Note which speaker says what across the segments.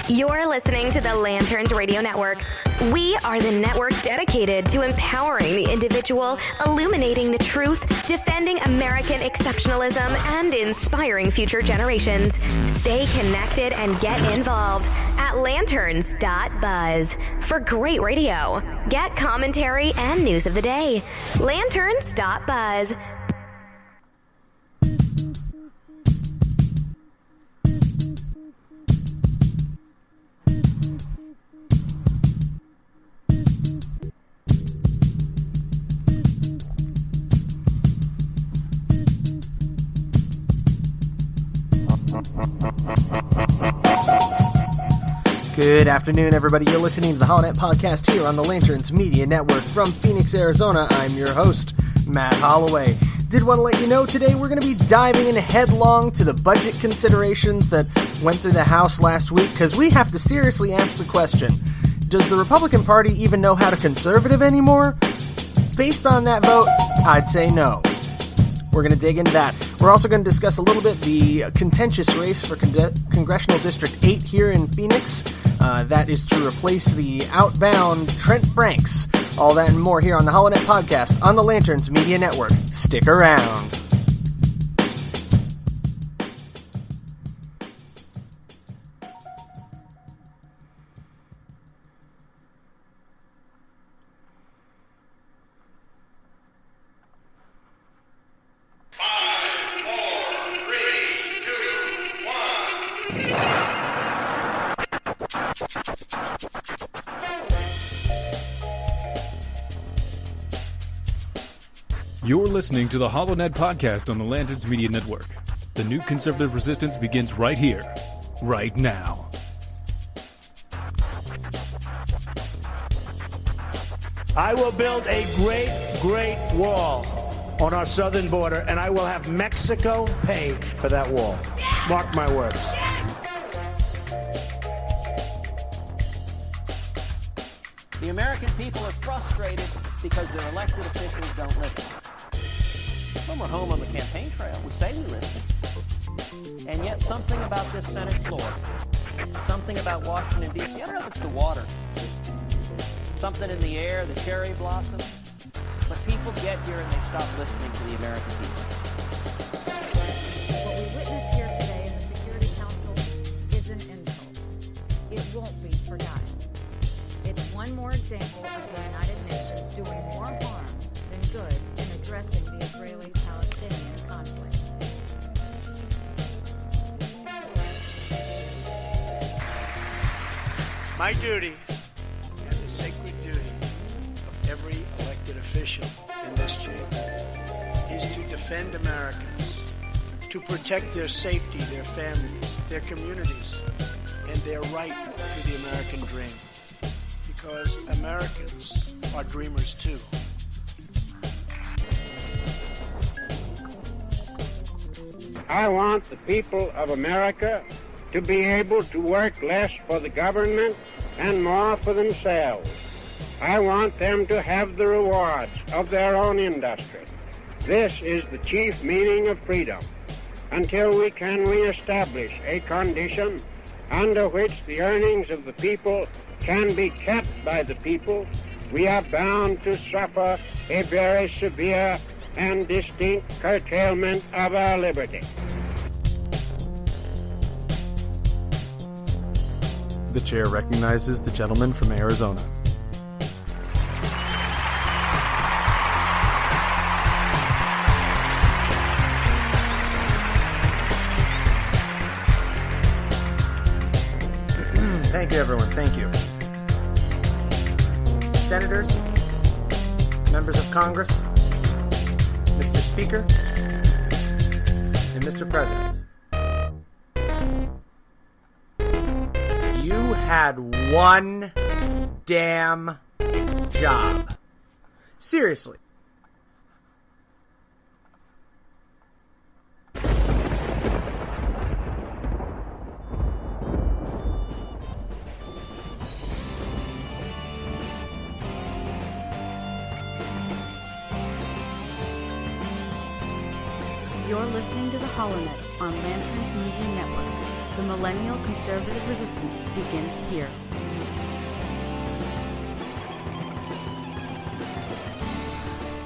Speaker 1: You're listening to the Lanterns Radio Network. We are the network dedicated to empowering the individual, illuminating the truth, defending American exceptionalism, and inspiring future generations. Stay connected and get involved at lanterns.buzz. For great radio, get commentary and news of the day. Lanterns.buzz.
Speaker 2: Good afternoon, everybody. You're listening to the Holonet Podcast here on the Lanterns Media Network from Phoenix, Arizona. I'm your host, Matt Holloway. Did want to let you know today we're going to be diving in headlong to the budget considerations that went through the House last week, because we have to seriously ask the question, does the Republican Party even know how to conservative anymore? Based on that vote, I'd say no. We're going to dig into that. We're also going to discuss a little bit the contentious race for Congressional District 8 here in Phoenix. That is to replace the outbound Trent Franks. All that and more here on the Holonet Podcast on the Lanterns Media Network. Stick around.
Speaker 3: You're listening to the HoloNet Podcast on the Lanterns Media Network. The new conservative resistance begins right here, right now.
Speaker 4: I will build a great, great wall on our southern border, and I will have Mexico pay for that wall. Mark my words.
Speaker 5: The American people are frustrated because their elected officials don't listen. When we're home on the campaign trail, we say we listen. And yet something about this Senate floor, something about Washington, D.C., I don't know if it's the water, something in the air, the cherry blossom, but people get here and they stop listening to the American people.
Speaker 6: What we witnessed here today in the Security Council is an insult. It won't be forgotten. It's one more example of the United Nations doing more harm than good in addressing the Israeli-Palestinian conflict.
Speaker 4: My duty, and the sacred duty of every elected official in this chamber, is to defend Americans, to protect their safety, their families, their communities, and their right to the American dream. Because Americans are dreamers too.
Speaker 7: I want the people of America to be able to work less for the government and more for themselves. I want them to have the rewards of their own industry. This is the chief meaning of freedom. Until we can reestablish a condition under which the earnings of the people can be kept by the people, we are bound to suffer a very severe and distinct curtailment of our liberty.
Speaker 2: The chair recognizes the gentleman from Arizona. Thank you, everyone. Thank you. Senators, members of Congress, Mr. Speaker, and Mr. President. You had one damn job. Seriously.
Speaker 6: You're listening to the HoloNet on Lanterns Media Network.
Speaker 8: The millennial conservative resistance begins here.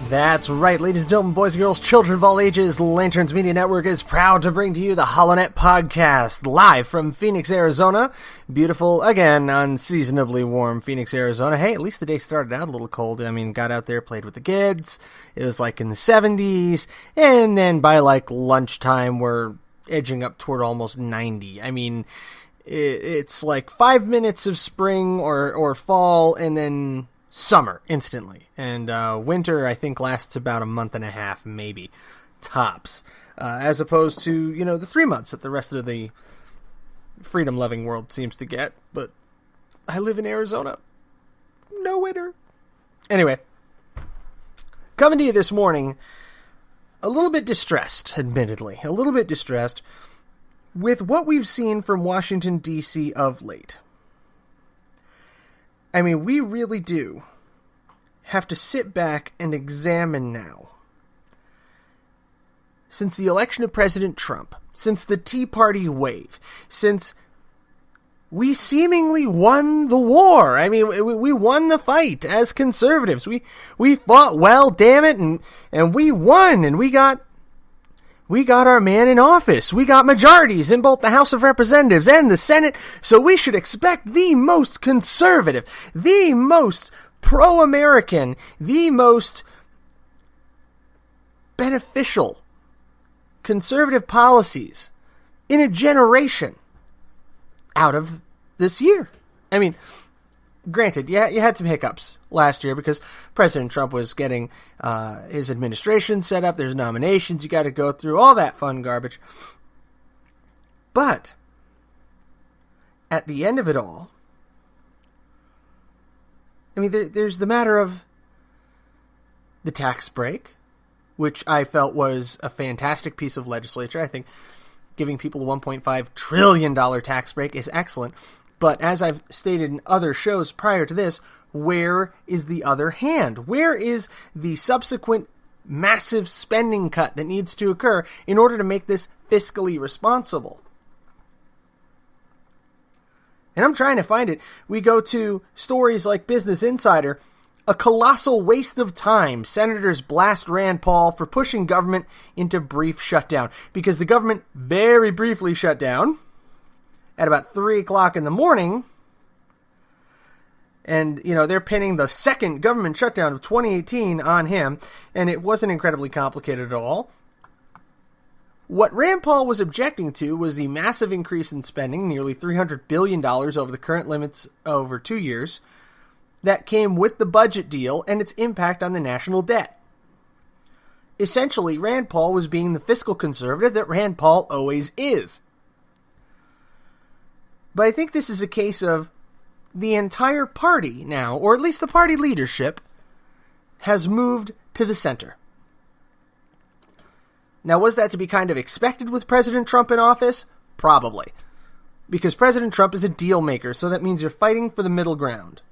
Speaker 2: That's right, ladies and gentlemen, boys and girls, children of all ages, Lanterns Media Network is proud to bring to you the HoloNet Podcast, live from Phoenix, Arizona. Beautiful, again, unseasonably warm Phoenix, Arizona. Hey, at least the day started out a little cold. I mean, got out there, played with the kids. It was like in the 70s, and then by like lunchtime, we're edging up toward almost 90. I mean, it's like 5 minutes of spring or fall, and then summer instantly. And winter, I think, lasts about a month and a half, maybe, tops. As opposed to, the 3 months that the rest of the freedom-loving world seems to get. But I live in Arizona. No winter. Anyway, coming to you this morning, a little bit distressed, admittedly. A little bit distressed with what we've seen from Washington, D.C. of late. I mean, we really do have to sit back and examine now. Since the election of President Trump, since the Tea Party wave, since we seemingly won the war. I mean, we won the fight as conservatives. We fought well, damn it, and we won, and we got our man in office. We got majorities in both the House of Representatives and the Senate, so we should expect the most conservative, the most pro-American, the most beneficial conservative policies in a generation out of this year. I mean, granted, you had some hiccups last year because President Trump was getting his administration set up. There's nominations you got to go through, all that fun garbage. But at the end of it all, I mean, there's the matter of the tax break, which I felt was a fantastic piece of legislature. I think giving people a $1.5 trillion tax break is excellent. But as I've stated in other shows prior to this, where is the other hand? Where is the subsequent massive spending cut that needs to occur in order to make this fiscally responsible? And I'm trying to find it. We go to stories like Business Insider. A colossal waste of time. Senators blast Rand Paul for pushing government into brief shutdown. Because the government very briefly shut down at about 3 o'clock in the morning. And, they're pinning the second government shutdown of 2018 on him. And it wasn't incredibly complicated at all. What Rand Paul was objecting to was the massive increase in spending, nearly $300 billion over the current limits over 2 years, that came with the budget deal and its impact on the national debt. Essentially, Rand Paul was being the fiscal conservative that Rand Paul always is. But I think this is a case of the entire party now, or at least the party leadership, has moved to the center. Now, was that to be kind of expected with President Trump in office? Probably. Because President Trump is a deal maker, so that means you're fighting for the middle ground.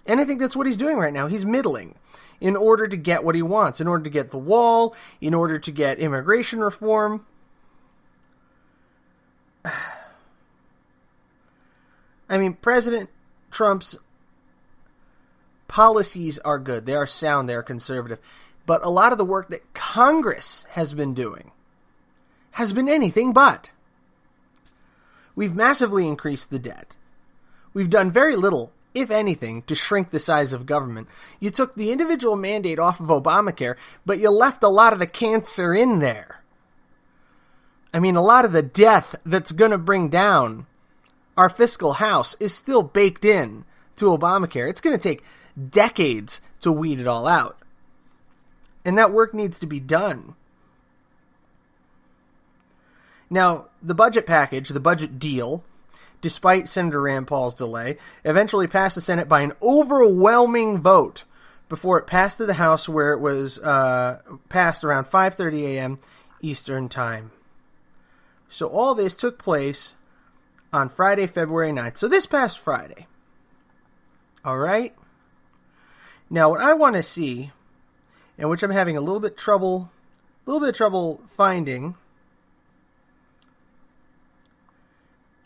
Speaker 2: And I think that's what he's doing right now. He's middling in order to get what he wants, in order to get the wall, in order to get immigration reform. I mean, President Trump's policies are good. They are sound. They are conservative. But a lot of the work that Congress has been doing has been anything but. We've massively increased the debt. We've done very little, if anything, to shrink the size of government. You took the individual mandate off of Obamacare, but you left a lot of the cancer in there. I mean, a lot of the death that's going to bring down our fiscal house is still baked in to Obamacare. It's going to take decades to weed it all out. And that work needs to be done. Now, the budget package, the budget deal, despite Senator Rand Paul's delay, eventually passed the Senate by an overwhelming vote before it passed to the House, where it was passed around 5:30 a.m. Eastern Time. So all this took place on Friday, February 9th. So this past Friday. All right? Now, what I want to see, and which I'm having a little bit of trouble finding,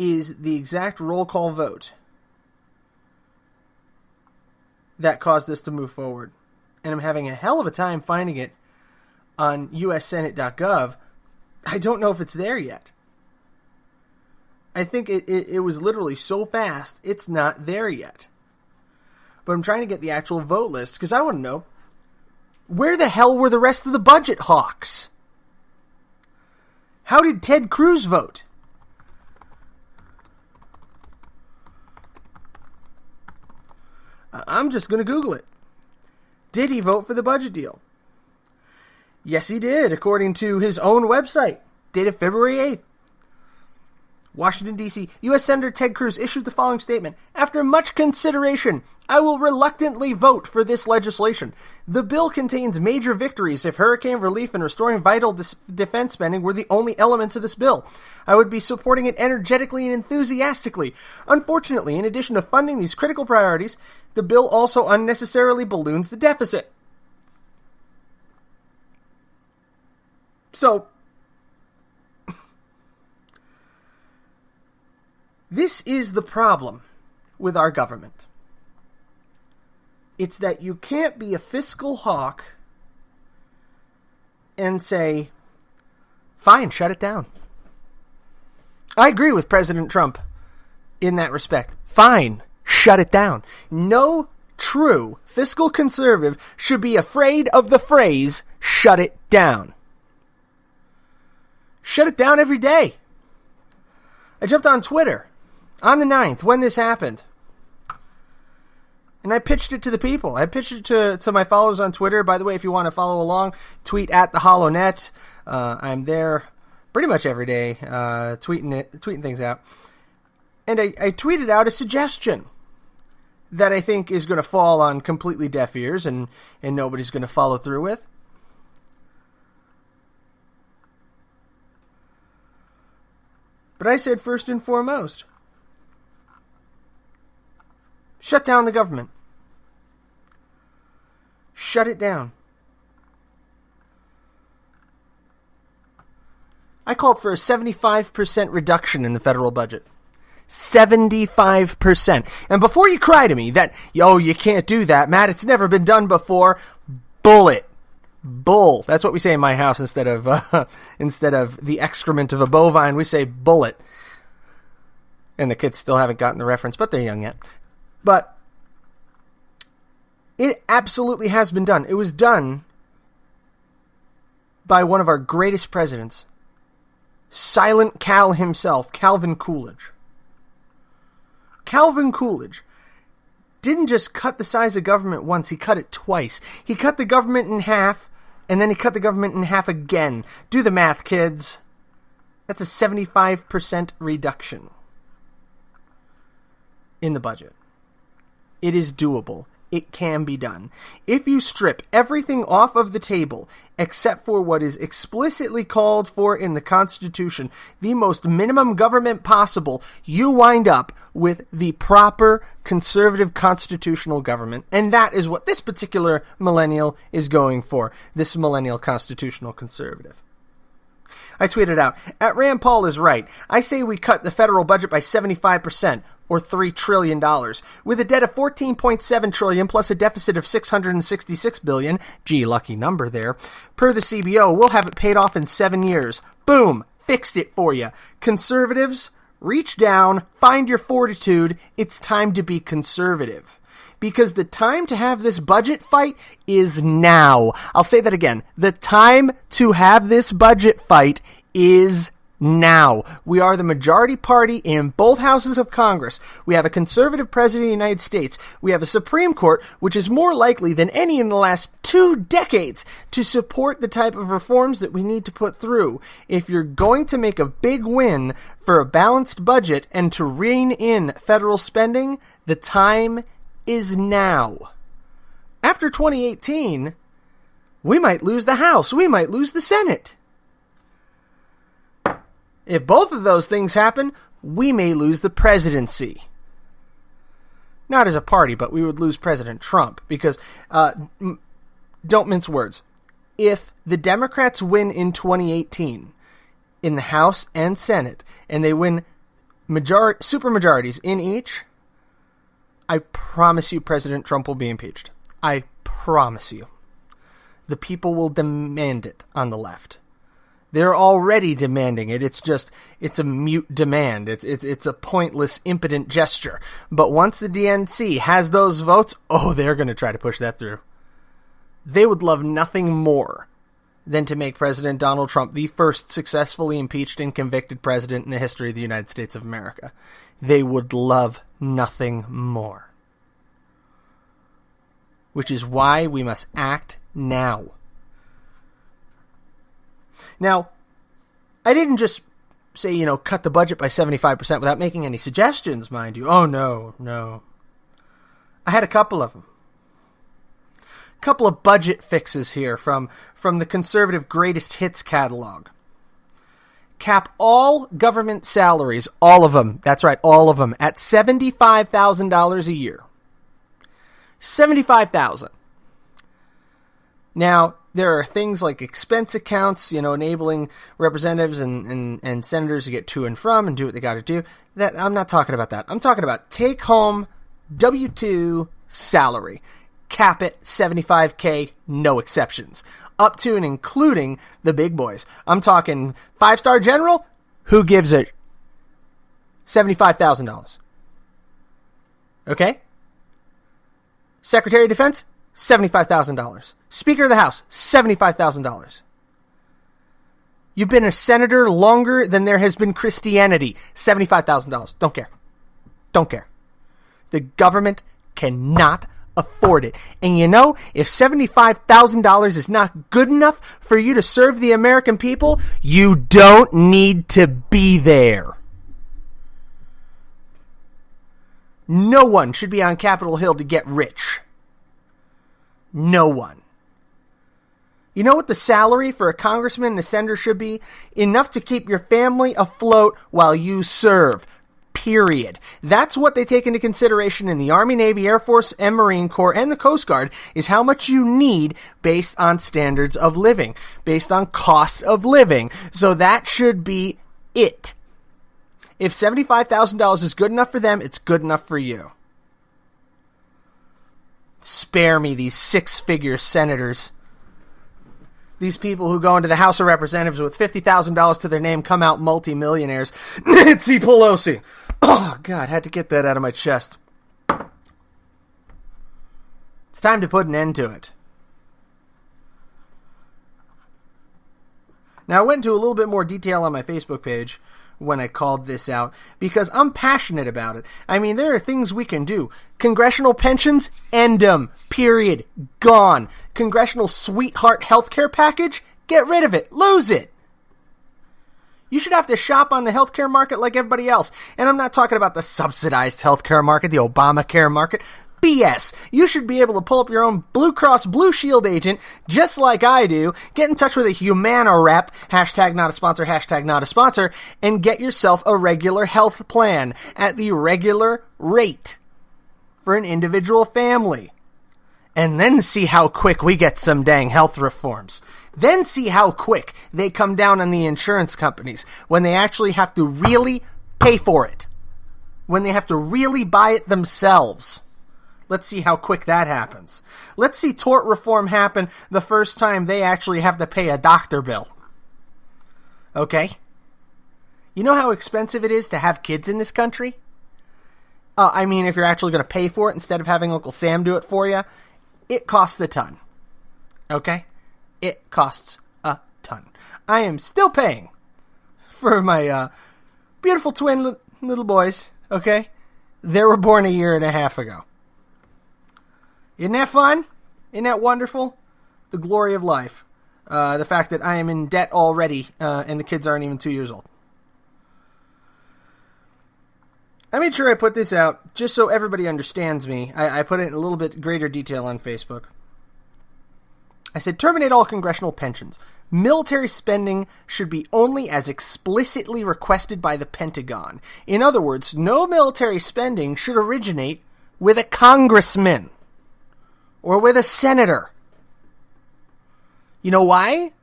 Speaker 2: is the exact roll call vote that caused this to move forward. And I'm having a hell of a time finding it on ussenate.gov. I don't know if it's there yet. I think it was literally so fast, it's not there yet. But I'm trying to get the actual vote list, because I want to know, where the hell were the rest of the budget hawks? How did Ted Cruz vote? I'm just going to Google it. Did he vote for the budget deal? Yes, he did, according to his own website, dated February 8th. Washington, D.C. U.S. Senator Ted Cruz issued the following statement. After much consideration, I will reluctantly vote for this legislation. The bill contains major victories if hurricane relief and restoring vital defense spending were the only elements of this bill. I would be supporting it energetically and enthusiastically. Unfortunately, in addition to funding these critical priorities, the bill also unnecessarily balloons the deficit. So, this is the problem with our government. It's that you can't be a fiscal hawk and say, fine, shut it down. I agree with President Trump in that respect. Fine, shut it down. No true fiscal conservative should be afraid of the phrase, shut it down. Shut it down every day. I jumped on Twitter on the 9th, when this happened, and I pitched it to the people. I pitched it to my followers on Twitter. By the way, if you want to follow along, tweet at the HollowNet. I'm there pretty much every day, tweeting things out. And I tweeted out a suggestion that I think is going to fall on completely deaf ears and nobody's going to follow through with. But I said, first and foremost, shut down the government. Shut it down. I called for a 75% reduction in the federal budget. 75%. And before you cry to me that, you can't do that, Matt, it's never been done before, bullet. Bull. That's what we say in my house instead of the excrement of a bovine. We say bullet. And the kids still haven't gotten the reference, but they're young yet. But it absolutely has been done. It was done by one of our greatest presidents, Silent Cal himself, Calvin Coolidge. Calvin Coolidge didn't just cut the size of government once, he cut it twice. He cut the government in half, and then he cut the government in half again. Do the math, kids. That's a 75% reduction in the budget. It is doable. It can be done. If you strip everything off of the table, except for what is explicitly called for in the Constitution, the most minimum government possible, you wind up with the proper conservative constitutional government. And that is what this particular millennial is going for, this millennial constitutional conservative. I tweeted out, at Rand Paul is right. I say we cut the federal budget by 75%, or $3 trillion. With a debt of $14.7 trillion plus a deficit of $666 billion, gee, lucky number there, per the CBO, we'll have it paid off in 7 years. Boom, fixed it for you. Conservatives, reach down, find your fortitude. It's time to be conservative. Because the time to have this budget fight is now. I'll say that again. The time to have this budget fight is now. We are the majority party in both houses of Congress. We have a conservative president of the United States. We have a Supreme Court, which is more likely than any in the last 2 decades to support the type of reforms that we need to put through. If you're going to make a big win for a balanced budget and to rein in federal spending, the time is now. After 2018, we might lose the House. We might lose the Senate. If both of those things happen, we may lose the presidency. Not as a party, but we would lose President Trump. Because, don't mince words. If the Democrats win in 2018 in the House and Senate, and they win supermajorities in each, I promise you President Trump will be impeached. I promise you. The people will demand it on the left. They're already demanding it. It's a mute demand. It's a pointless, impotent gesture. But once the DNC has those votes, they're going to try to push that through. They would love nothing more than to make President Donald Trump the first successfully impeached and convicted president in the history of the United States of America. They would love nothing more. Which is why we must act now. Now, I didn't just say, cut the budget by 75% without making any suggestions, mind you. Oh, no. I had a couple of them. Couple of budget fixes here from the conservative greatest hits catalog. Cap all government salaries, all of them, that's right, all of them, at $75,000 a year. $75,000. Now, there are things like expense accounts, enabling representatives and senators to get to and from and do what they got to do. That I'm not talking about that. I'm talking about take-home W-2 salary. Cap it, $75K, no exceptions. Up to and including the big boys. I'm talking 5-star general, who gives it? $75,000. Okay? Secretary of Defense, $75,000. Speaker of the House, $75,000. You've been a senator longer than there has been Christianity. $75,000. Don't care. Don't care. The government cannot afford it. And if $75,000 is not good enough for you to serve the American people, you don't need to be there. No one should be on Capitol Hill to get rich. No one. You know what the salary for a congressman and a senator should be? Enough to keep your family afloat while you serve. Period. That's what they take into consideration in the Army, Navy, Air Force, and Marine Corps, and the Coast Guard, is how much you need based on standards of living, based on cost of living. So that should be it. If $75,000 is good enough for them, it's good enough for you. Spare me these six-figure senators. These people who go into the House of Representatives with $50,000 to their name come out multimillionaires. Nancy Pelosi. Oh, God, had to get that out of my chest. It's time to put an end to it. Now, I went into a little bit more detail on my Facebook page when I called this out, because I'm passionate about it. I mean, there are things we can do. Congressional pensions, end them. Period. Gone. Congressional sweetheart healthcare package, get rid of it. Lose it. You should have to shop on the healthcare market like everybody else. And I'm not talking about the subsidized healthcare market, the Obamacare market. BS. You should be able to pull up your own Blue Cross Blue Shield agent, just like I do, get in touch with a Humana rep, hashtag not a sponsor, and get yourself a regular health plan at the regular rate for an individual family. And then see how quick we get some dang health reforms. Then see how quick they come down on the insurance companies when they actually have to really pay for it. When they have to really buy it themselves. Let's see how quick that happens. Let's see tort reform happen the first time they actually have to pay a doctor bill. Okay? You know how expensive it is to have kids in this country? I mean, if you're actually going to pay for it instead of having Uncle Sam do it for you, it costs a ton. Okay? It costs a ton. I am still paying for my beautiful twin little boys, okay? They were born a year and a half ago. Isn't that fun? Isn't that wonderful? The glory of life. The fact that I am in debt already, and the kids aren't even 2 years old. I made sure I put this out just so everybody understands me. I put it in a little bit greater detail on Facebook. I said, terminate all congressional pensions. Military spending should be only as explicitly requested by the Pentagon. In other words, no military spending should originate with a congressman. Or with a senator. You know why?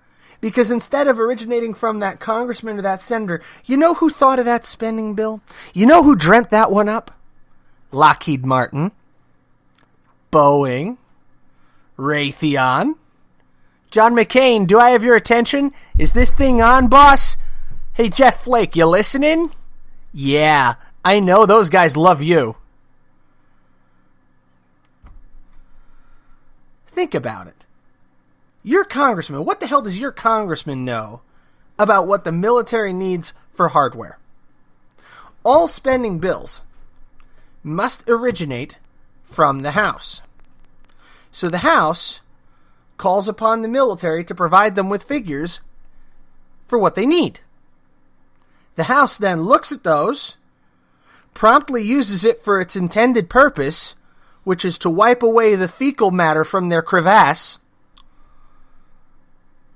Speaker 2: Because instead of originating from that congressman or that senator, you know who thought of that spending bill? You know who dreamt that one up? Lockheed Martin, Boeing, Raytheon. John McCain, do I have your attention? Is this thing on, boss? Hey, Jeff Flake, you listening? Yeah, I know those guys love you. Think about it. Your congressman, what the hell does your congressman know about what the military needs for hardware? All spending bills must originate from the House. So the House calls upon the military to provide them with figures for what they need. The House then looks at those, promptly uses it for its intended purpose, which is to wipe away the fecal matter from their crevasse,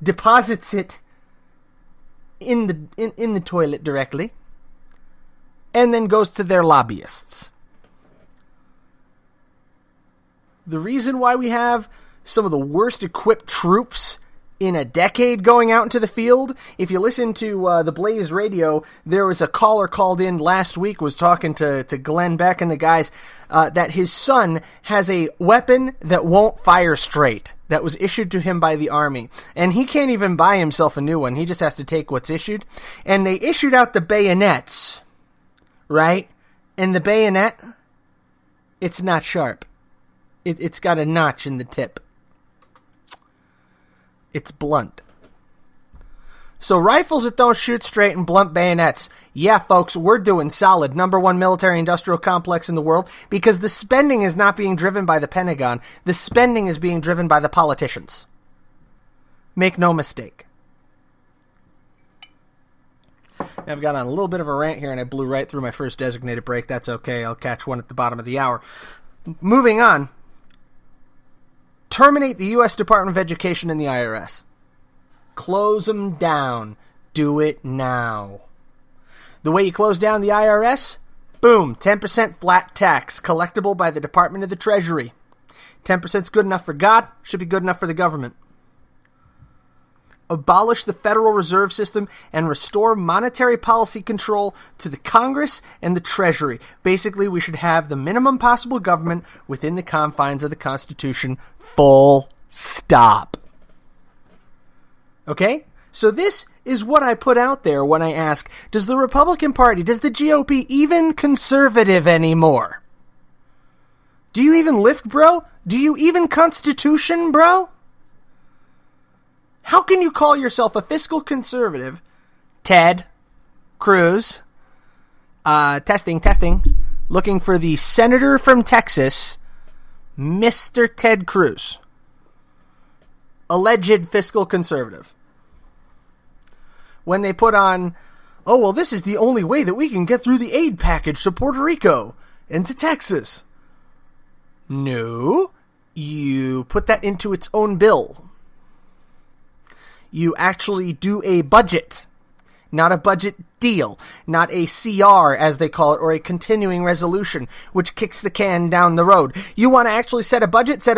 Speaker 2: deposits it in the toilet directly, and then goes to their lobbyists. The reason why we have some of the worst equipped troops in a decade going out into the field, if you listen to the Blaze radio, there was a caller called in last week, was talking to Glenn Beck and the guys, that his son has a weapon that won't fire straight, that was issued to him by the Army. And he can't even buy himself a new one. He just has to take what's issued. And they issued out the bayonets, right? And the bayonet, it's not sharp. It's got a notch in the tip. It's blunt. So rifles that don't shoot straight and blunt bayonets. Yeah, folks, we're doing solid. Number one military-industrial complex in the world, because the spending is not being driven by the Pentagon. The spending is being driven by the politicians. Make no mistake. I've got on a little bit of a rant here, and I blew right through my first designated break. That's okay. I'll catch one at the bottom of the hour. Moving on. Terminate the U.S. Department of Education and the IRS. Close them down. Do it now. The way you close down the IRS? Boom, 10% flat tax, collectible by the Department of the Treasury. 10% is good enough for God, should be good enough for the government. Abolish the Federal Reserve System and restore monetary policy control to the Congress and the Treasury. Basically, we should have the minimum possible government within the confines of the Constitution. Full stop. Okay? So this is what I put out there when I ask, does the Republican Party, does the GOP even conservative anymore? Do you even lift, bro? Do you even Constitution, bro? How can you call yourself a fiscal conservative, Ted Cruz, testing, looking for the senator from Texas, Mr. Ted Cruz, alleged fiscal conservative, when they put on, oh, well, this is the only way that we can get through the aid package to Puerto Rico and to Texas. No, you put that into its own bill. You actually do a budget, not a budget deal, not a CR, as they call it, or a continuing resolution, which kicks the can down the road. You want to actually set a budget for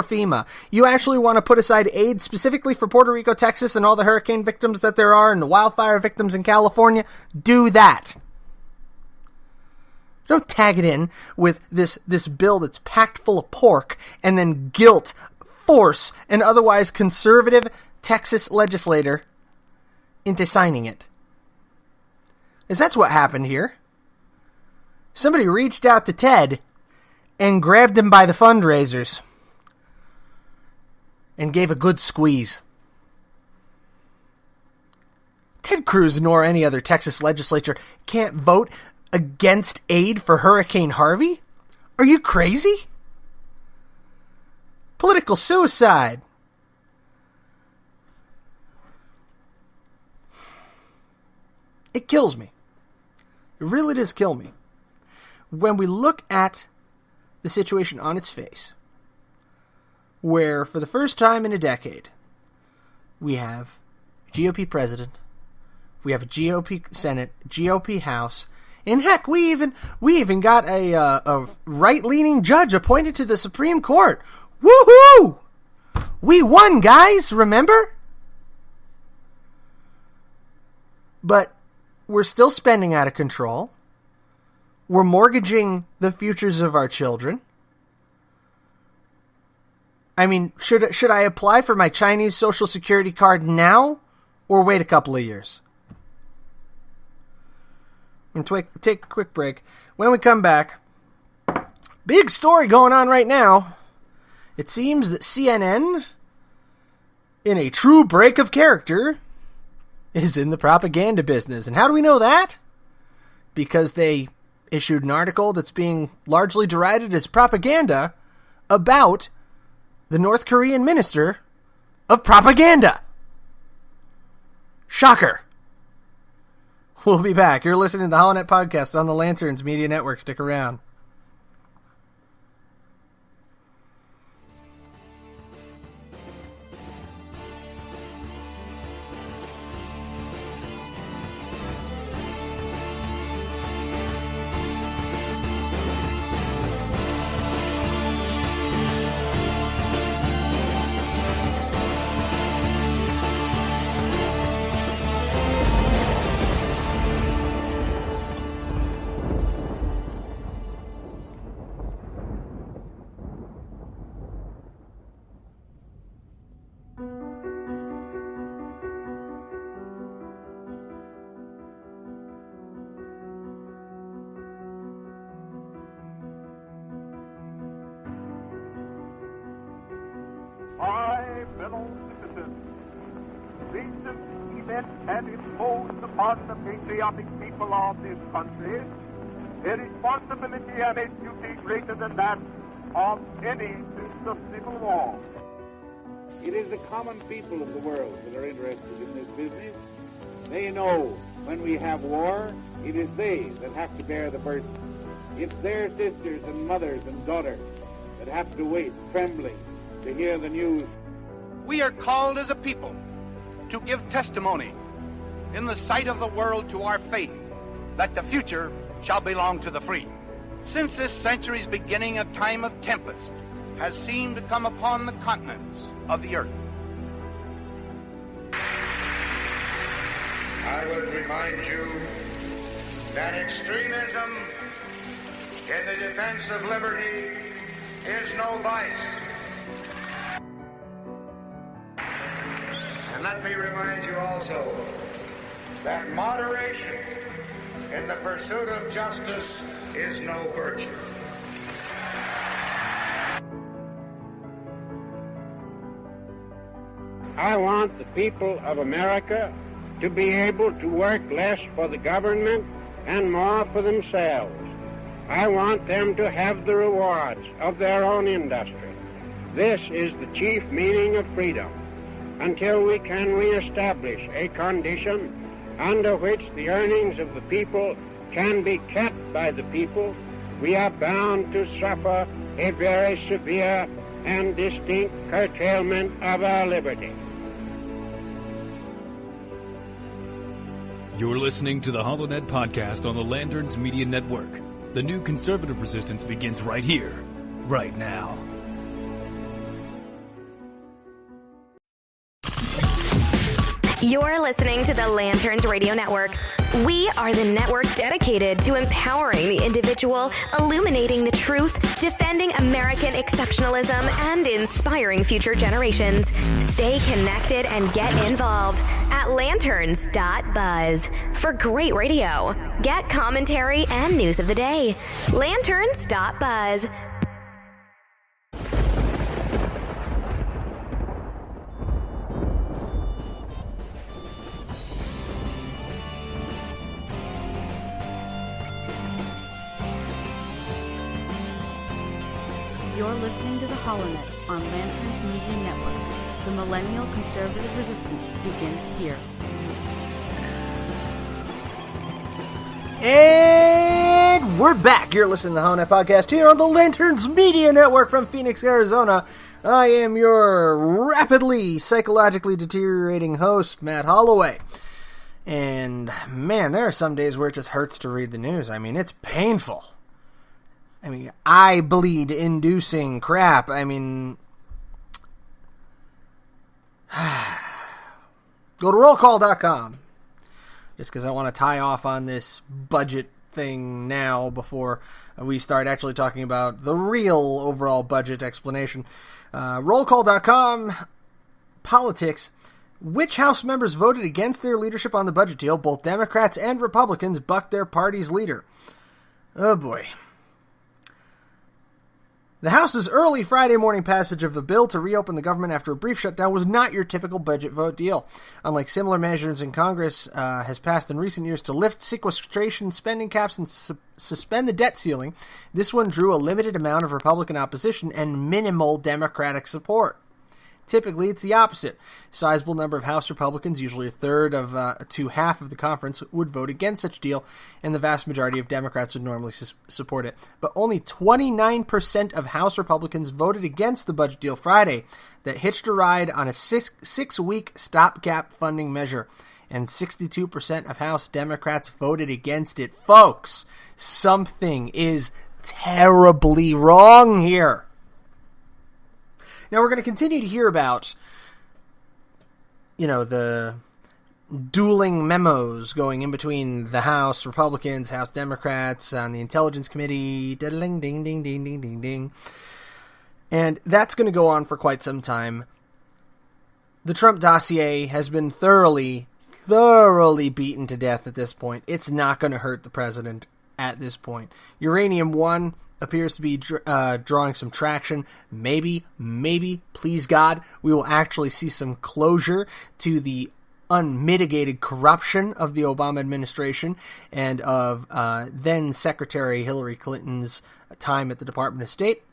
Speaker 2: FEMA. You actually want to put aside aid specifically for Puerto Rico, Texas, and all the hurricane victims that there are, and the wildfire victims in California. Do that. Don't tag it in with this bill that's packed full of pork, and then guilt, force, and otherwise conservative Texas legislator into signing it. Because that's what happened here. Somebody reached out to Ted and grabbed him by the fundraisers and gave a good squeeze. Ted Cruz nor any other Texas legislature can't vote against aid for Hurricane Harvey? Are you crazy? Political suicide. It kills me. It really does kill me. When we look at the situation on its face, where for the first time in a decade, we have a GOP president, we have a GOP Senate, GOP House, and heck, we even got a right-leaning judge appointed to the Supreme Court. Woohoo! We won, guys, remember? But we're still spending out of control. We're mortgaging the futures of our children. I mean, should I apply for my Chinese Social Security card now or wait a couple of years? I'm going to take a quick break. When we come back, big story going on right now. It seems that CNN, in a true break of character, is in the propaganda business. And how do we know that? Because they issued an article that's being largely derided as propaganda about the North Korean minister of propaganda. Shocker. We'll be back. You're listening to the HoloNet Podcast on the Lanterns Media Network. Stick around.
Speaker 9: My fellow citizens, recent events have imposed upon the patriotic people of this country a responsibility and a duty greater than that of any since the Civil War.
Speaker 10: It is the common people of the world that are interested in this business. They know when we have war, it is they that have to bear the burden. It's their sisters and mothers and daughters that have to wait, trembling, to hear the news.
Speaker 11: We are called as a people to give testimony in the sight of the world to our faith that the future shall belong to the free. Since this century's beginning, a time of tempest has seemed to come upon the continents of the earth.
Speaker 12: I would remind you that extremism in the defense of liberty is no vice. And let me remind you also that moderation in the pursuit of justice is no virtue.
Speaker 7: I want the people of America to be able to work less for the government and more for themselves. I want them to have the rewards of their own industry. This is the chief meaning of freedom. Until we can reestablish a condition under which the earnings of the people can be kept by the people, we are bound to suffer a very severe and distinct curtailment of our liberty.
Speaker 3: You're listening to the HoloNet Podcast on the Lanterns Media Network. The new conservative resistance begins right here, right now.
Speaker 1: You're listening to the Lanterns Radio Network. We are the network dedicated to empowering the individual, illuminating the truth, defending American exceptionalism, and inspiring future generations. Stay connected and get involved at lanterns.buzz for great radio. Get commentary and news of the day. Lanterns.buzz.
Speaker 8: You're listening to the HoloNet on Lanterns Media Network. The Millennial Conservative Resistance begins here.
Speaker 2: And we're back. You're listening to the HoloNet Podcast here on the Lanterns Media Network from Phoenix, Arizona. I am your rapidly psychologically deteriorating host, Matt Holloway. And man, there are some days where it just hurts to read the news. I mean, it's painful. I mean, eye bleed inducing crap. I mean, go to rollcall.com. just because I want to tie off on this budget thing now before we start actually talking about the real overall budget explanation. Rollcall.com, politics. Which House members voted against their leadership on the budget deal? Both Democrats and Republicans bucked their party's leader. Oh boy. The House's early Friday morning passage of the bill to reopen the government after a brief shutdown was not your typical budget vote deal. Unlike similar measures in Congress has passed in recent years to lift sequestration spending caps and suspend the debt ceiling, this one drew a limited amount of Republican opposition and minimal Democratic support. Typically, it's the opposite. A sizable number of House Republicans, usually a third to half of the conference, would vote against such a deal, and the vast majority of Democrats would normally support it. But only 29% of House Republicans voted against the budget deal Friday that hitched a ride on a six-week stopgap funding measure, and 62% of House Democrats voted against it. Folks, something is terribly wrong here. Now, we're going to continue to hear about, the dueling memos going in between the House Republicans, House Democrats, on the Intelligence Committee. Ding, ding, ding, ding, ding, ding, ding. And that's going to go on for quite some time. The Trump dossier has been thoroughly beaten to death at this point. It's not going to hurt the president at this point. Uranium One appears to be drawing some traction. Maybe, please God, we will actually see some closure to the unmitigated corruption of the Obama administration and of then Secretary Hillary Clinton's time at the Department of State.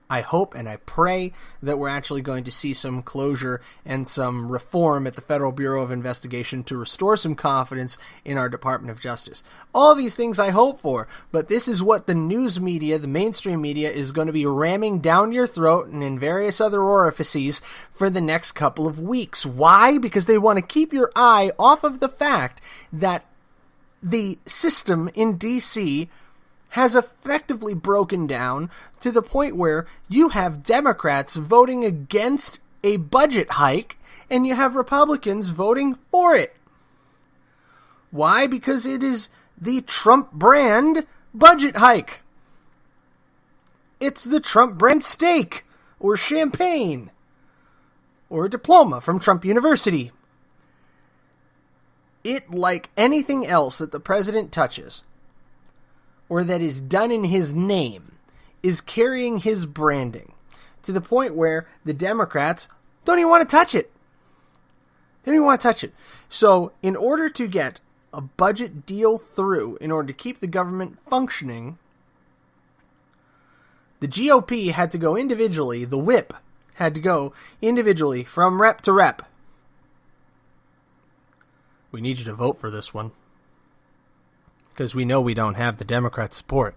Speaker 2: I hope and I pray that we're actually going to see some closure and some reform at the Federal Bureau of Investigation to restore some confidence in our Department of Justice. All these things I hope for, but this is what the news media, the mainstream media, is going to be ramming down your throat and in various other orifices for the next couple of weeks. Why? Because they want to keep your eye off of the fact that the system in D.C. has effectively broken down to the point where you have Democrats voting against a budget hike and you have Republicans voting for it. Why? Because it is the Trump brand budget hike. It's the Trump brand steak or champagne or a diploma from Trump University. It, like anything else that the president touches, or that is done in his name, is carrying his branding to the point where the Democrats don't even want to touch it. They don't even want to touch it. So in order to get a budget deal through, in order to keep the government functioning, the GOP had to go individually, the whip had to go individually from rep to rep. We need you to vote for this one, because we know we don't have the Democrat support.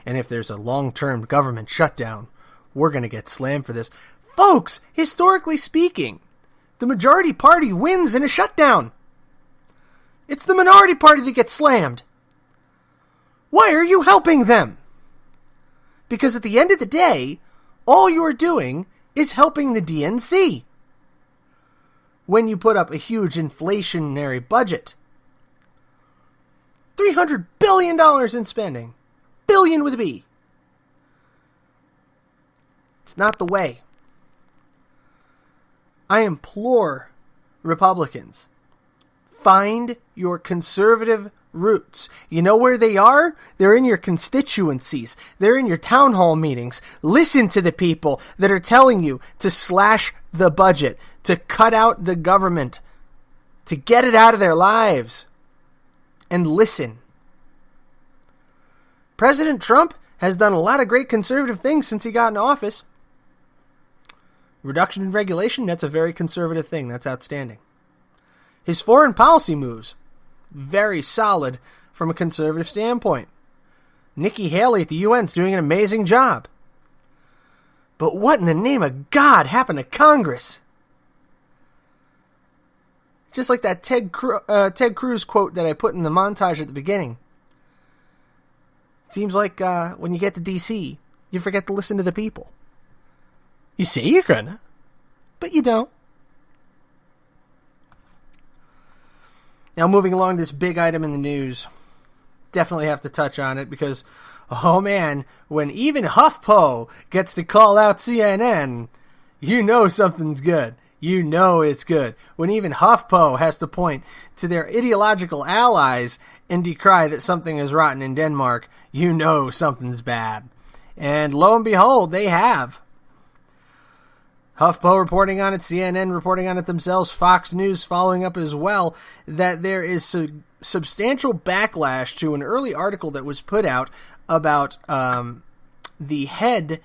Speaker 2: And if there's a long-term government shutdown, we're going to get slammed for this. Folks, historically speaking, the majority party wins in a shutdown. It's the minority party that gets slammed. Why are you helping them? Because at the end of the day, all you're doing is helping the DNC. When you put up a huge inflationary budget, $300 billion in spending. Billion with a B. It's not the way. I implore Republicans, find your conservative roots. You know where they are? They're in your constituencies. They're in your town hall meetings. Listen to the people that are telling you to slash the budget, to cut out the government, to get it out of their lives. And listen. President Trump has done a lot of great conservative things since he got in office. Reduction in regulation, that's a very conservative thing. That's outstanding. His foreign policy moves, very solid from a conservative standpoint. Nikki Haley at the UN is doing an amazing job. But what in the name of God happened to Congress? Just like that Ted Cruz quote that I put in the montage at the beginning. It seems like when you get to D.C., you forget to listen to the people. You say you're gonna, but you don't. Now, moving along, this big item in the news. Definitely have to touch on it because, oh man, when even HuffPo gets to call out CNN, you know something's good. You know it's good. When even HuffPo has to point to their ideological allies and decry that something is rotten in Denmark, you know something's bad. And lo and behold, they have. HuffPo reporting on it, CNN reporting on it themselves, Fox News following up as well, that there is substantial backlash to an early article that was put out about the head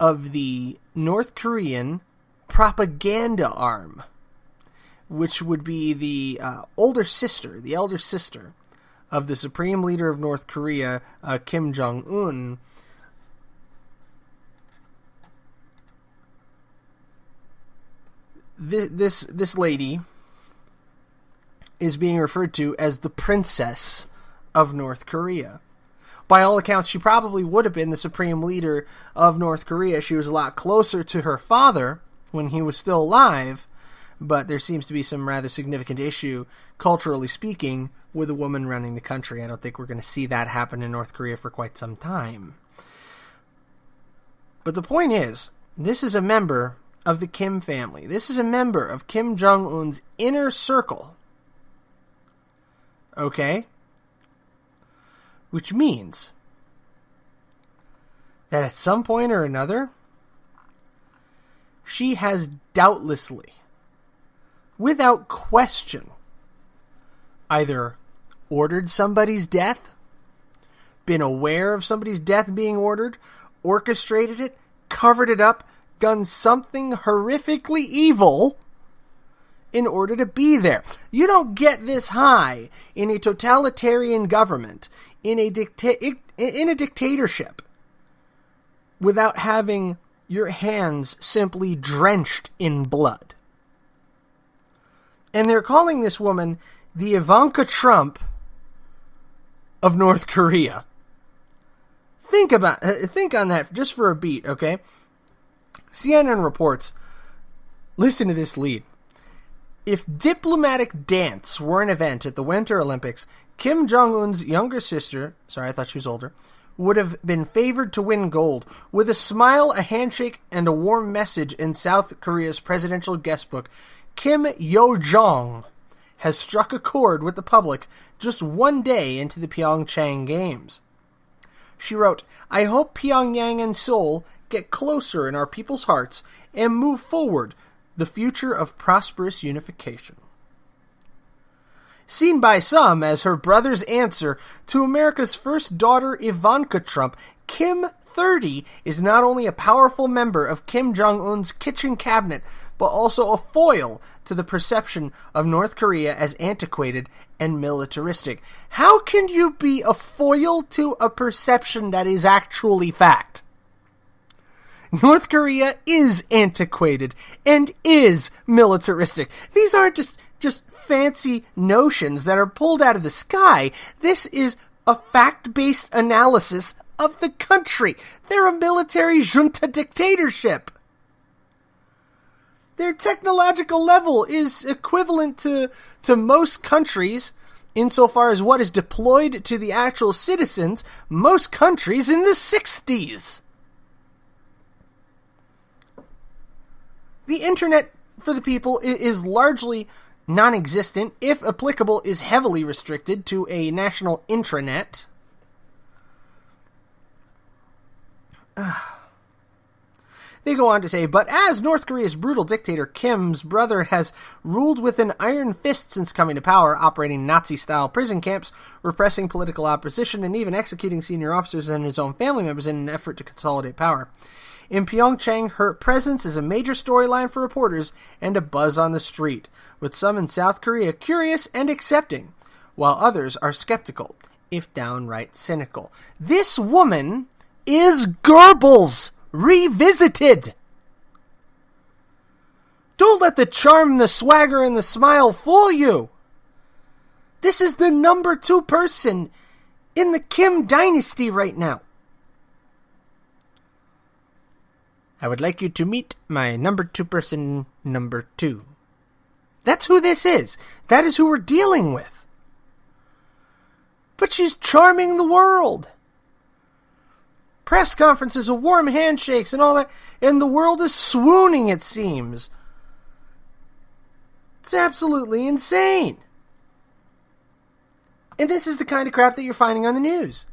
Speaker 2: of the North Korean propaganda arm, which would be the elder sister of the supreme leader of North Korea, Kim Jong-un. This lady is being referred to as the princess of North Korea. By all accounts, she probably would have been the supreme leader of North Korea. She was a lot closer to her father when he was still alive, but there seems to be some rather significant issue, culturally speaking, with a woman running the country. I don't think we're going to see that happen in North Korea for quite some time. But the point is, this is a member of the Kim family. This is a member of Kim Jong-un's inner circle. Okay? Which means that at some point or another, she has doubtlessly, without question, either ordered somebody's death, been aware of somebody's death being ordered, orchestrated it, covered it up, done something horrifically evil in order to be there. You don't get this high in a totalitarian government, in a dictatorship, without having your hands simply drenched in blood. And they're calling this woman the Ivanka Trump of North Korea. Think on that just for a beat, okay? CNN reports, listen to this lead. If diplomatic dance were an event at the Winter Olympics, Kim Jong-un's younger sister, sorry, I thought she was older, would have been favored to win gold. With a smile, a handshake, and a warm message in South Korea's presidential guestbook, Kim Yo-jong has struck a chord with the public just one day into the Pyeongchang Games. She wrote, I hope Pyongyang and Seoul get closer in our people's hearts and move forward the future of prosperous unification. Seen by some as her brother's answer to America's first daughter Ivanka Trump, Kim 30 is not only a powerful member of Kim Jong-un's kitchen cabinet, but also a foil to the perception of North Korea as antiquated and militaristic. How can you be a foil to a perception that is actually fact? North Korea is antiquated and is militaristic. These aren't just fancy notions that are pulled out of the sky. This is a fact-based analysis of the country. They're a military junta dictatorship. Their technological level is equivalent to most countries insofar as what is deployed to the actual citizens, most countries in the 60s. The internet for the people is largely non-existent, if applicable, is heavily restricted to a national intranet. They go on to say, but as North Korea's brutal dictator Kim's brother has ruled with an iron fist since coming to power, operating Nazi-style prison camps, repressing political opposition, and even executing senior officers and his own family members in an effort to consolidate power. In Pyeongchang, her presence is a major storyline for reporters and a buzz on the street, with some in South Korea curious and accepting, while others are skeptical, if downright cynical. This woman is Goebbels revisited! Don't let the charm, the swagger, and the smile fool you! This is the number 2 person in the Kim dynasty right now. I would like you to meet my number 2 person, number 2. That's who this is. That is who we're dealing with. But she's charming the world. Press conferences, warm handshakes, and all that, and the world is swooning, it seems. It's absolutely insane. And this is the kind of crap that you're finding on the news.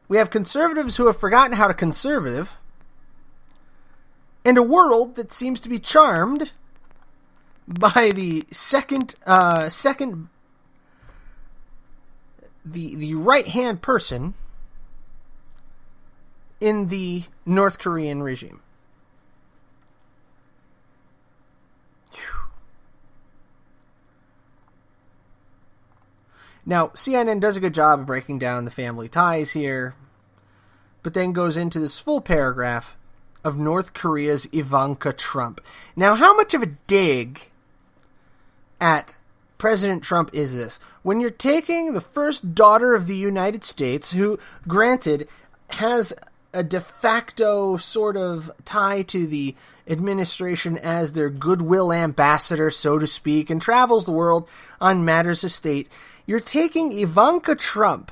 Speaker 2: We have conservatives who have forgotten how to conservative, and a world that seems to be charmed by the the right-hand person in the North Korean regime. Now, CNN does a good job of breaking down the family ties here, but then goes into this full paragraph of North Korea's Ivanka Trump. Now, how much of a dig at President Trump is this? When you're taking the first daughter of the United States, who, granted, has a de facto sort of tie to the administration as their goodwill ambassador, so to speak, and travels the world on matters of state, you're taking Ivanka Trump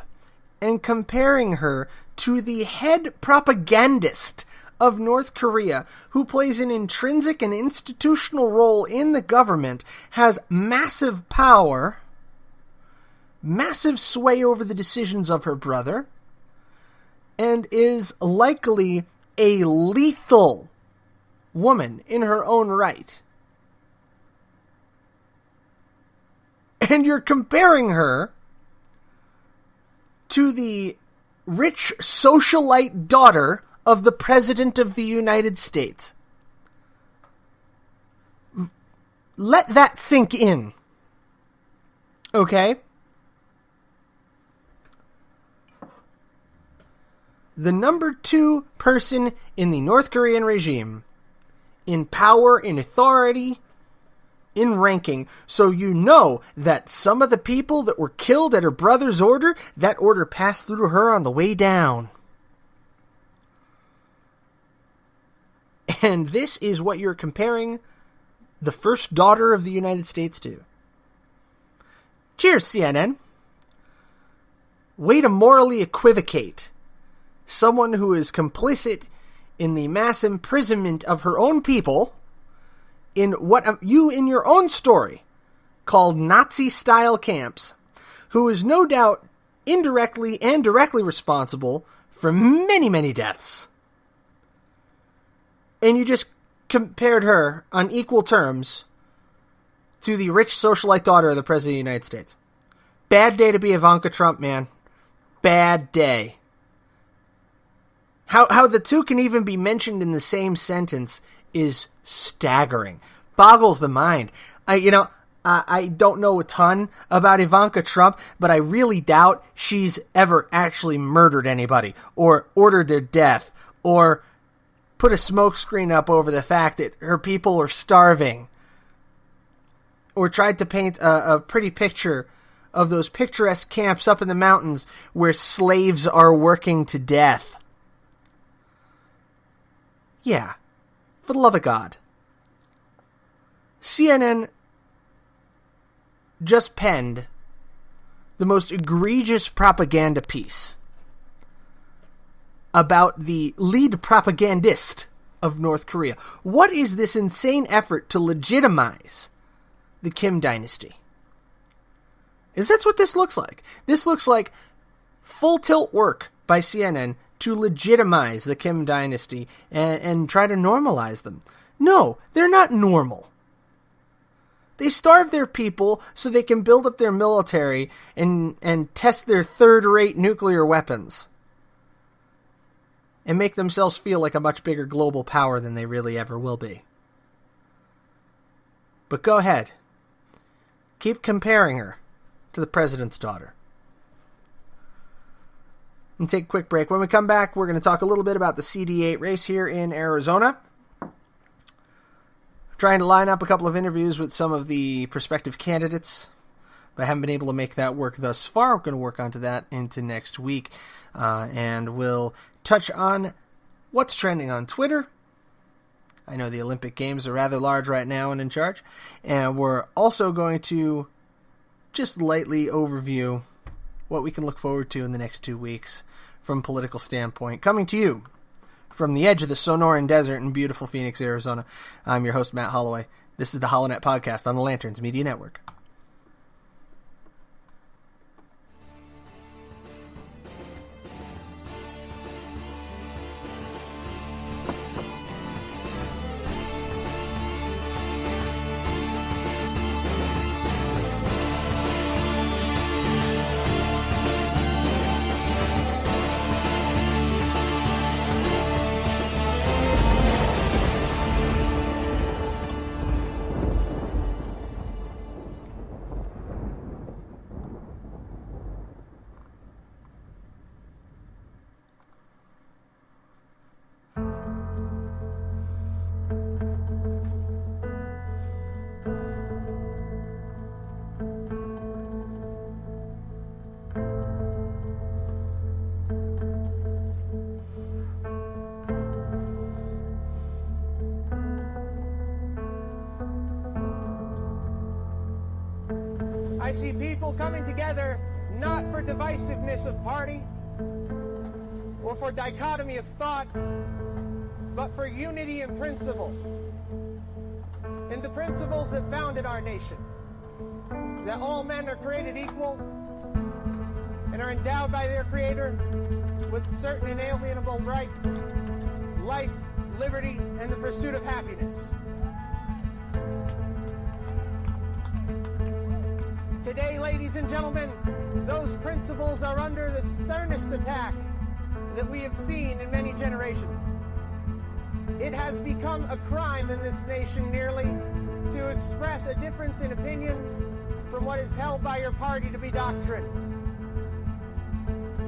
Speaker 2: and comparing her to the head propagandist of North Korea, who plays an intrinsic and institutional role in the government, has massive power, massive sway over the decisions of her brother, and is likely a lethal woman in her own right. And you're comparing her to the rich socialite daughter of the President of the United States. Let that sink in. Okay? The number 2 person in the North Korean regime, in power, in authority, in ranking, so you know that some of the people that were killed at her brother's order, that order passed through to her on the way down. And this is what you're comparing the first daughter of the United States to. Cheers, CNN. Way to morally equivocate someone who is complicit in the mass imprisonment of her own people in what you, in your own story, called Nazi-style camps, who is no doubt indirectly and directly responsible for many, many deaths. And you just compared her on equal terms to the rich socialite daughter of the President of the United States. Bad day to be Ivanka Trump, man. Bad day. How the two can even be mentioned in the same sentence is staggering. Boggles the mind. I don't know a ton about Ivanka Trump, but I really doubt she's ever actually murdered anybody, or ordered their death, or put a smokescreen up over the fact that her people are starving, or tried to paint a pretty picture of those picturesque camps up in the mountains where slaves are working to death. Yeah, for the love of God. CNN just penned the most egregious propaganda piece about the lead propagandist of North Korea. What is this insane effort to legitimize the Kim dynasty? Is that's what this looks like. This looks like full tilt work by CNN to legitimize the Kim dynasty and try to normalize them. No, they're not normal. They starve their people so they can build up their military and test their third-rate nuclear weapons and make themselves feel like a much bigger global power than they really ever will be. But go ahead. Keep comparing her to the president's daughter. And take a quick break. When we come back, we're going to talk a little bit about the CD8 race here in Arizona. Trying to line up a couple of interviews with some of the prospective candidates, but I haven't been able to make that work thus far. We're going to work onto that into next week. And we'll touch on what's trending on Twitter. I know the Olympic Games are rather large right now and in charge. And we're also going to just lightly overview what we can look forward to in the next 2 weeks from a political standpoint. Coming to you from the edge of the Sonoran Desert in beautiful Phoenix, Arizona, I'm your host, Matt Holloway. This is the HoloNet Podcast on the Lanterns Media Network.
Speaker 13: I see people coming together not for divisiveness of party or for dichotomy of thought, but for unity in principle. In the principles that founded our nation, that all men are created equal and are endowed by their Creator with certain inalienable rights, life, liberty, and the pursuit of happiness. Today, ladies and gentlemen, those principles are under the sternest attack that we have seen in many generations. It has become a crime in this nation nearly to express a difference in opinion from what is held by your party to be doctrine,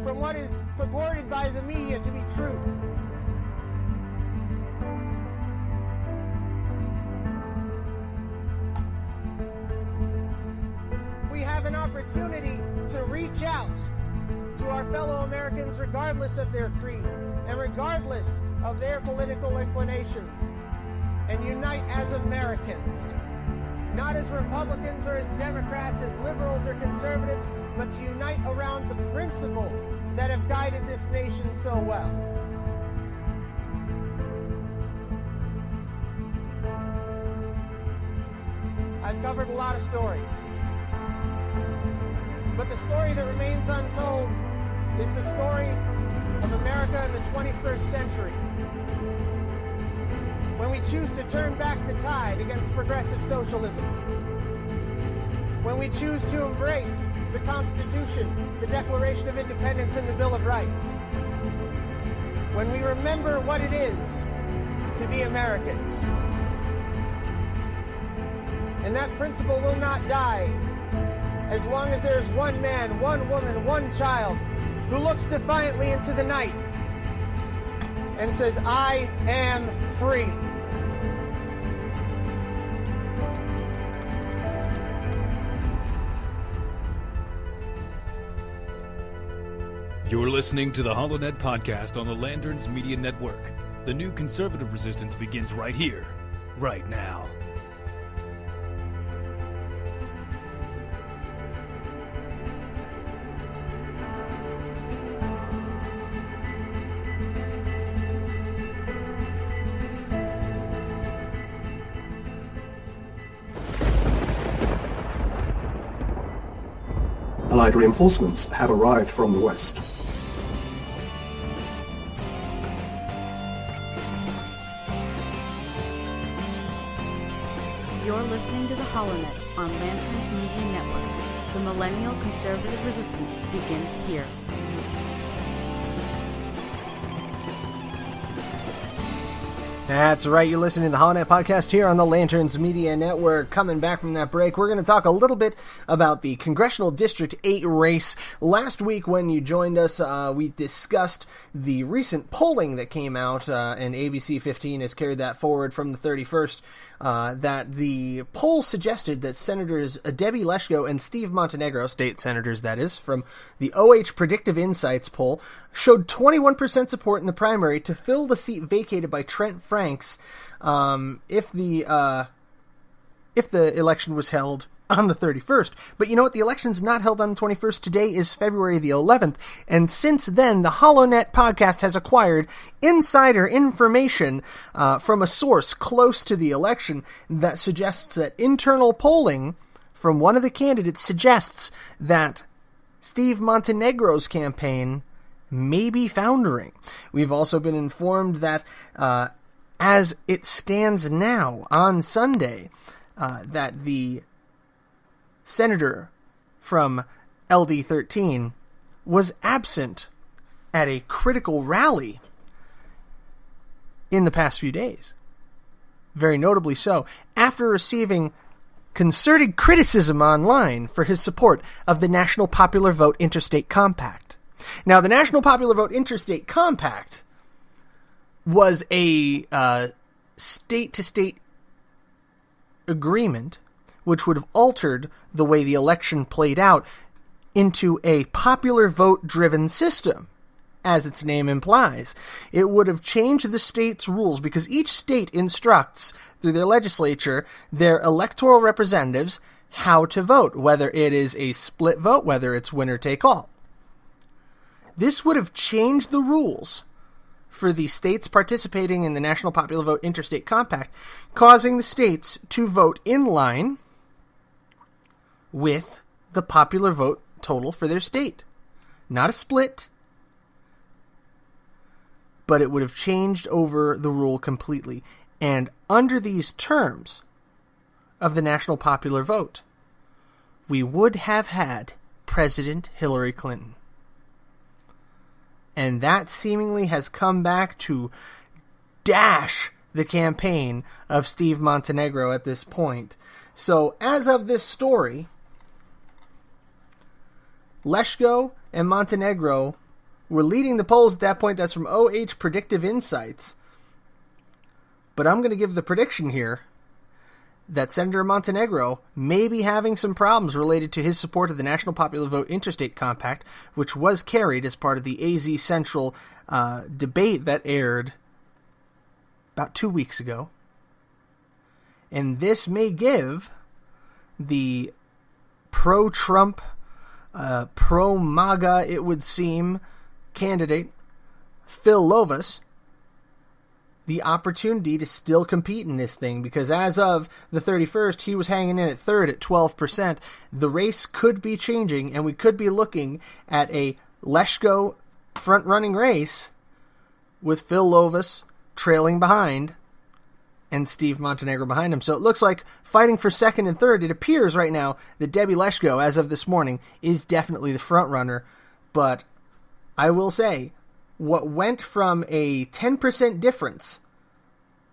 Speaker 13: from what is purported by the media to be truth. We have an opportunity to reach out to our fellow Americans regardless of their creed and regardless of their political inclinations and unite as Americans, not as Republicans or as Democrats, as liberals or conservatives, but to unite around the principles that have guided this nation so well. I've covered a lot of stories. But the story that remains untold is the story of America in the 21st century. When we choose to turn back the tide against progressive socialism. When we choose to embrace the Constitution, the Declaration of Independence, and the Bill of Rights. When we remember what it is to be Americans. And that principle will not die as long as there's one man, one woman, one child who looks defiantly into the night and says, I am free.
Speaker 3: You're listening to the HoloNet Podcast on the Lanterns Media Network. The new conservative resistance begins right here, right now.
Speaker 14: Allied reinforcements have arrived from the west.
Speaker 8: You're listening to the HoloNet on Lanterns Media Network. The Millennial Conservative Resistance begins here.
Speaker 2: That's right, you're listening to the HoloNet Podcast here on the Lanterns Media Network. Coming back from that break, we're going to talk a little bit about the Congressional District 8 race. Last week when you joined us, we discussed the recent polling that came out, and ABC 15 has carried that forward from the 31st, that the poll suggested that Senators Debbie Leschko and Steve Montenegro, state senators that is, from the OH Predictive Insights poll, showed 21% support in the primary to fill the seat vacated by Trent Franks if the if the election was held on the 31st. But you know what? The election's not held on the 21st. Today is February the 11th. And since then, the HoloNet podcast has acquired insider information from a source close to the election that suggests that internal polling from one of the candidates suggests that Steve Montenegro's campaign may be foundering. We've also been informed that as it stands now on Sunday, that the senator from LD13 was absent at a critical rally in the past few days. Very notably so, after receiving concerted criticism online for his support of the National Popular Vote Interstate Compact. Now, the National Popular Vote Interstate Compact was a state-to-state agreement which would have altered the way the election played out into a popular vote-driven system, as its name implies. It would have changed the state's rules because each state instructs, through their legislature, their electoral representatives how to vote, whether it is a split vote, whether it's winner-take-all. This would have changed the rules for the states participating in the National Popular Vote Interstate Compact, causing the states to vote in line with the popular vote total for their state. Not a split, but it would have changed over the rule completely. And under these terms of the National Popular Vote, we would have had President Hillary Clinton. And that seemingly has come back to dash the campaign of Steve Montenegro at this point. So, as of this story, Leshko and Montenegro were leading the polls at that point. That's from OH Predictive Insights. But I'm going to give the prediction here that Senator Montenegro may be having some problems related to his support of the National Popular Vote Interstate Compact, which was carried as part of the AZ Central debate that aired about 2 weeks ago. And this may give the pro-Trump, pro-MAGA, it would seem, candidate, Phil Lovis, the opportunity to still compete in this thing, because as of the 31st, he was hanging in at third at 12%. The race could be changing, and we could be looking at a Leshko front-running race with Phil Lovis trailing behind and Steve Montenegro behind him. So it looks like fighting for second and third. It appears right now that Debbie Leshko, as of this morning, is definitely the front runner. But I will say, what went from a 10% difference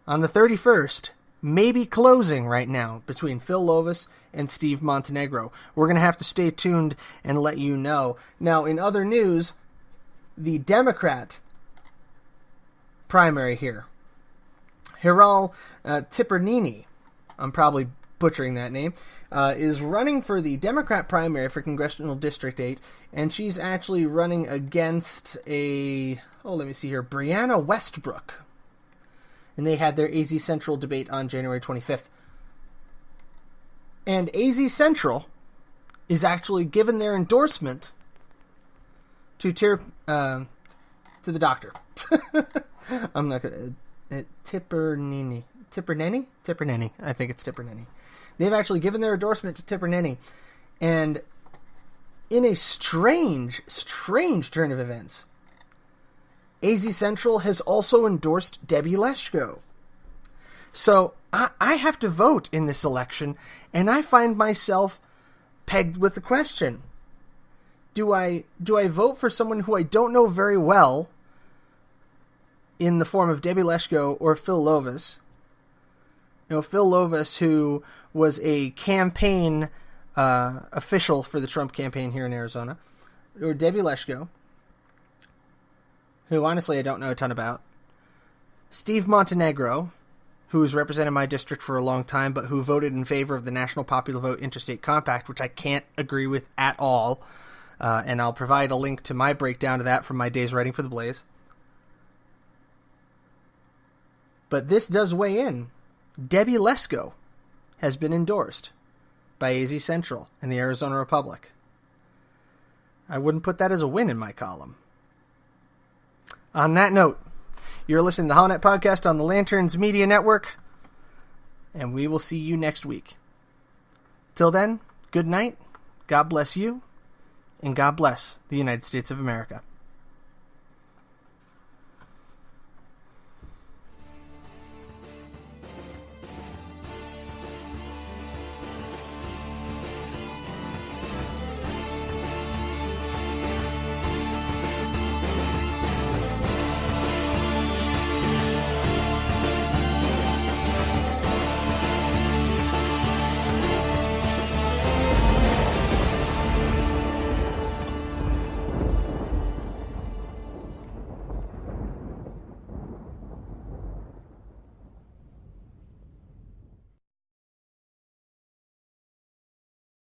Speaker 2: on the 31st may be closing right now between Phil Lovis and Steve Montenegro. We're going to have to stay tuned and let you know. Now, in other news, the Democrat primary here, Hiral Tipernini, I'm probably butchering that name, is running for the Democrat primary for Congressional District 8, and she's actually running against Brianna Westbrook. And they had their AZ Central debate on January 25th. And AZ Central is actually given their endorsement to the doctor. I'm not going to... Tipernini. I think it's Tipernini. They've actually given their endorsement to Tipernini. And in a strange turn of events, AZ Central has also endorsed Debbie Leshko. So I have to vote in this election, and I find myself pegged with the question. Do I vote for someone who I don't know very well in the form of Debbie Leshko or Phil Lovis? You know, Phil Lovis, who was a campaign official for the Trump campaign here in Arizona, or Debbie Leshko, who honestly I don't know a ton about, Steve Montenegro, who has represented my district for a long time, but who voted in favor of the National Popular Vote Interstate Compact, which I can't agree with at all, and I'll provide a link to my breakdown of that from my days writing for The Blaze. But this does weigh in. Debbie Leshko has been endorsed by AZ Central and the Arizona Republic. I wouldn't put that as a win in my column. On that note, you're listening to the HoloNet Podcast on the Lanterns Media Network, and we will see you next week. Till then, good night, God bless you, and God bless the United States of America.